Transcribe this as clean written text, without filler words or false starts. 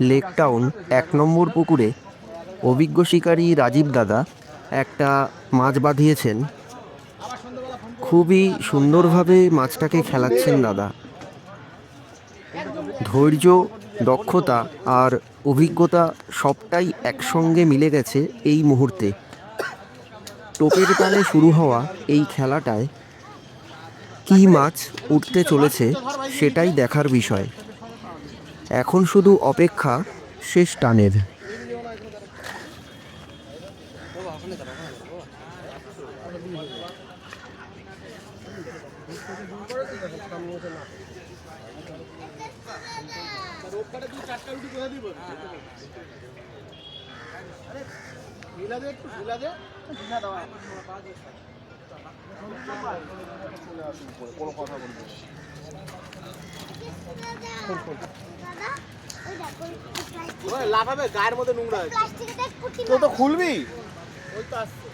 Lake town 1 নম্বর পুকুরে অভিজ্ঞ শিকারী রাজীব দাদা একটা মাছ বাঁধিয়েছেন। খুবই সুন্দরভাবে মাছটাকে খেলাচ্ছেন দাদা। ধৈর্য, দক্ষতা আর অভিজ্ঞতা সবটাই একসঙ্গে মিলে গেছে এই মুহূর্তে। টোপের তালে শুরু হওয়া এই খেলাটায় কী মাছ উঠতে চলেছে সেটাই দেখার বিষয়। এখন শুধু অপেক্ষা শেষ টানের। লাফাবে গায়ের মধ্যে নোংরা তো খুলবি ওই তো আসছে।